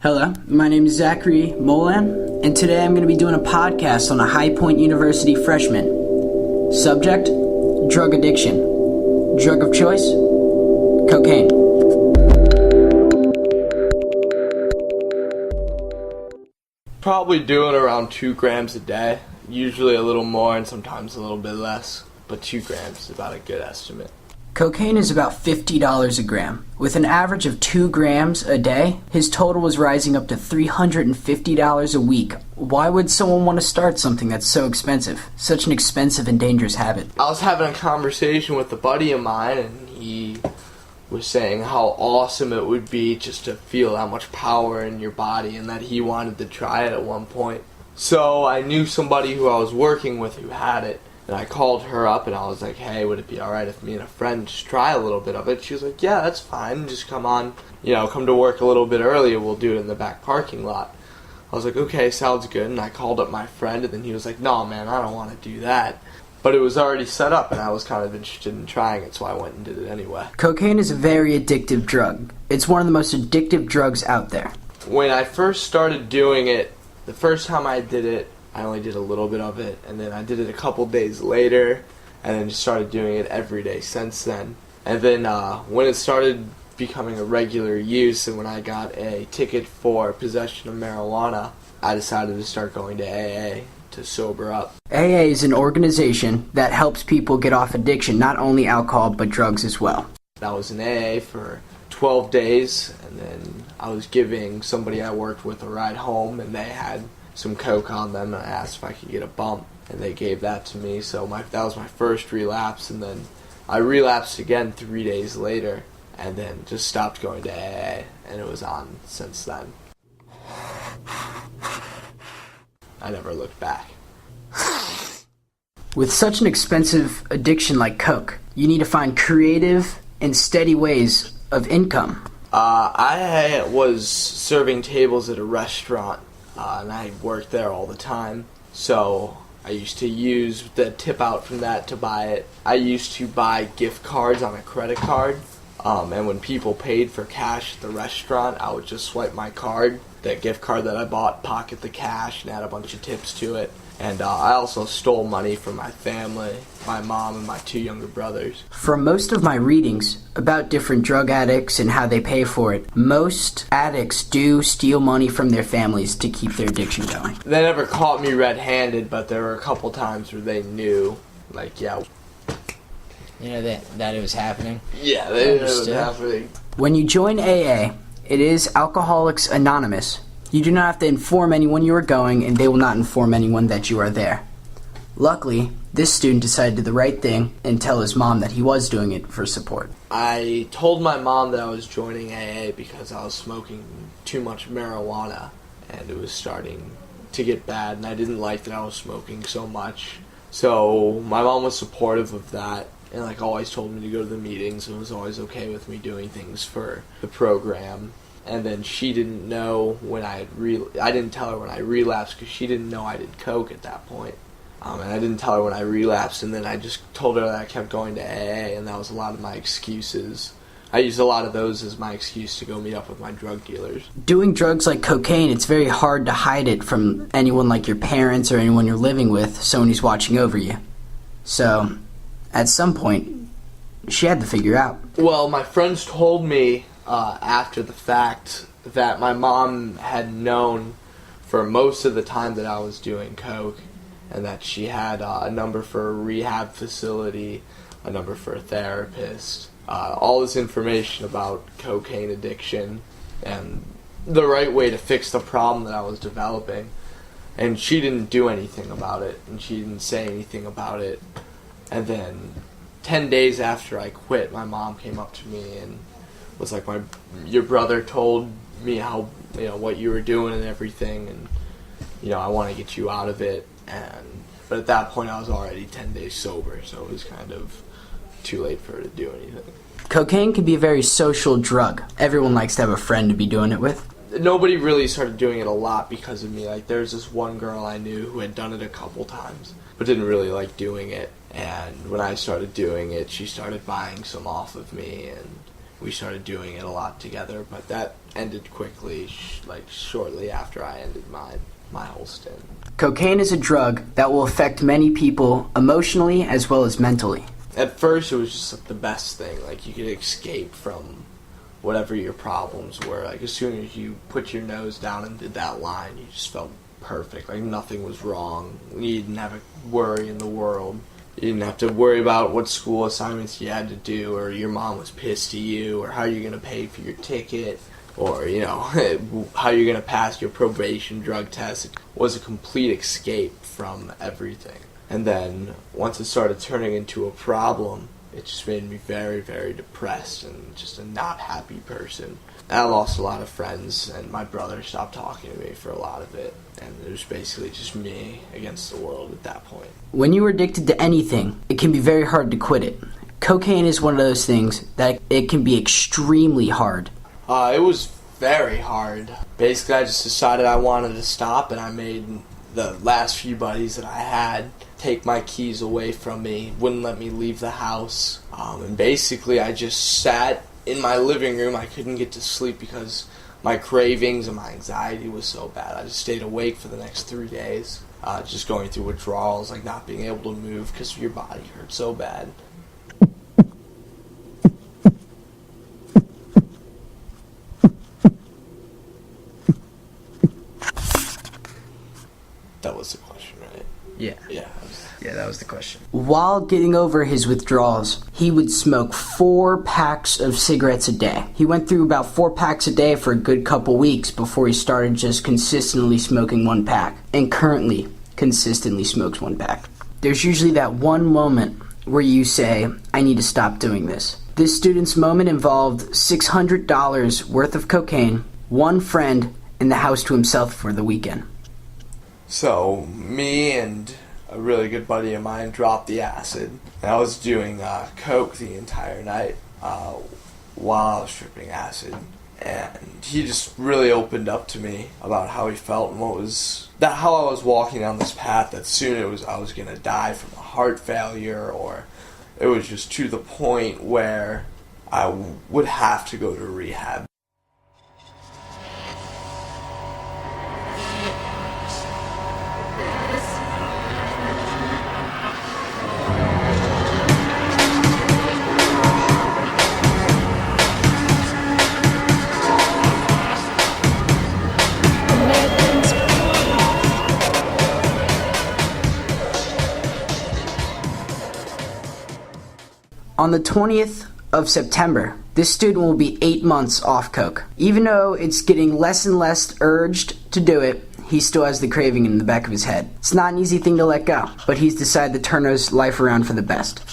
Hello, my name is Zachary Molan, and today I'm going to be doing a podcast on a High Point University freshman. Subject, drug addiction. Drug of choice, cocaine. Probably doing around 2 grams a day, usually a little more and sometimes a little bit less, but 2 grams is about a good estimate. Cocaine is about $50 a gram. With an average of 2 grams a day, his total was rising up to $350 a week. Why would someone want to start something that's so expensive? Such an expensive and dangerous habit. I was having a conversation with a buddy of mine, and he was saying how awesome it would be just to feel that much power in your body, and that he wanted to try it at one point. So I knew somebody who I was working with who had it. And I called her up and I was like, hey, would it be alright if me and a friend just try a little bit of it? She was like, yeah, that's fine. Just come to work a little bit earlier. We'll do it in the back parking lot. I was like, okay, sounds good. And I called up my friend, and then he was like, no, man, I don't want to do that. But it was already set up, and I was kind of interested in trying it, so I went and did it anyway. Cocaine is a very addictive drug. It's one of the most addictive drugs out there. When I first started doing it, the first time I did it, I only did a little bit of it, and then I did it a couple days later, and then just started doing it every day since then. And then when it started becoming a regular use, and when I got a ticket for possession of marijuana, I decided to start going to AA to sober up. AA is an organization that helps people get off addiction, not only alcohol, but drugs as well. I was in AA for 12 days, and then I was giving somebody I worked with a ride home, and they had some coke on them, and I asked if I could get a bump, and they gave that to me. So that was my first relapse, and then I relapsed again 3 days later, and then just stopped going to AA, and it was on since then. I never looked back. With such an expensive addiction like coke, you need to find creative and steady ways of income. I was serving tables at a restaurant, and I worked there all the time, so I used to use the tip out from that to buy it. I used to buy gift cards on a credit card, and when people paid for cash at the restaurant, I would just swipe my card, that gift card that I bought, pocket the cash, and add a bunch of tips to it. And I also stole money from my family, my mom and my 2 younger brothers. From most of my readings about different drug addicts and how they pay for it, most addicts do steal money from their families to keep their addiction going. They never caught me red-handed, but there were a couple times where they knew, You know that it was happening? Yeah, they knew it was happening. When you join AA, it is Alcoholics Anonymous. You do not have to inform anyone you are going, and they will not inform anyone that you are there. Luckily, this student decided to do the right thing and tell his mom that he was doing it for support. I told my mom that I was joining AA because I was smoking too much marijuana, and it was starting to get bad, and I didn't like that I was smoking so much. So my mom was supportive of that, and always told me to go to the meetings, and was always okay with me doing things for the program. And then she didn't know when I didn't tell her when I relapsed, because she didn't know I did coke at that point. And I didn't tell her when I relapsed, and then I just told her that I kept going to AA, and that was a lot of my excuses. I used a lot of those as my excuse to go meet up with my drug dealers. Doing drugs like cocaine, it's very hard to hide it from anyone like your parents or anyone you're living with, someone who's watching over you. So, at some point, she had to figure out. Well, my friends told me after the fact that my mom had known for most of the time that I was doing coke, and that she had a number for a rehab facility, a number for a therapist, all this information about cocaine addiction and the right way to fix the problem that I was developing. And she didn't do anything about it, and she didn't say anything about it. And then 10 days after I quit, my mom came up to me and was like, your brother told me how, what you were doing and everything, and, I want to get you out of it. But at that point, I was already 10 days sober, so it was kind of too late for her to do anything. Cocaine can be a very social drug. Everyone likes to have a friend to be doing it with. Nobody really started doing it a lot because of me. There's this one girl I knew who had done it a couple times, but didn't really like doing it. And when I started doing it, she started buying some off of me, and we started doing it a lot together, but that ended quickly, shortly after I ended my whole stint. Cocaine is a drug that will affect many people emotionally as well as mentally. At first, it was just like the best thing. Like, you could escape from whatever your problems were. Like, as soon as you put your nose down and did that line, you just felt perfect. Like, nothing was wrong. You didn't have a worry in the world. You didn't have to worry about what school assignments you had to do, or your mom was pissed at you, or how you're going to pay for your ticket, or, how you're going to pass your probation drug test. It was a complete escape from everything. And then, once it started turning into a problem, it just made me very, very depressed and just a not happy person. And I lost a lot of friends, and my brother stopped talking to me for a lot of it. And it was basically just me against the world at that point. When you are addicted to anything, it can be very hard to quit it. Cocaine is one of those things that it can be extremely hard. It was very hard. Basically, I just decided I wanted to stop, and I made the last few buddies that I had take my keys away from me, wouldn't let me leave the house. And basically, I just sat in my living room. I couldn't get to sleep because my cravings and my anxiety was so bad. I just stayed awake for the next 3 days, just going through withdrawals, like not being able to move because your body hurt so bad. That was the question, right? Yeah. Yeah. Yeah, that was the question. While getting over his withdrawals, he would smoke 4 packs of cigarettes a day. He went through about 4 packs a day for a good couple weeks before he started just consistently smoking 1 pack, and currently consistently smokes 1 pack. There's usually that one moment where you say, I need to stop doing this. This student's moment involved $600 worth of cocaine, 1 friend, and the house to himself for the weekend. So, me and a really good buddy of mine dropped the acid. And I was doing coke the entire night while I was tripping acid. And he just really opened up to me about how he felt and how I was walking down this path that soon I was going to die from a heart failure, or it was just to the point where I would have to go to rehab. On the 20th of September, this student will be 8 months off coke. Even though it's getting less and less urged to do it, he still has the craving in the back of his head. It's not an easy thing to let go, but he's decided to turn his life around for the best.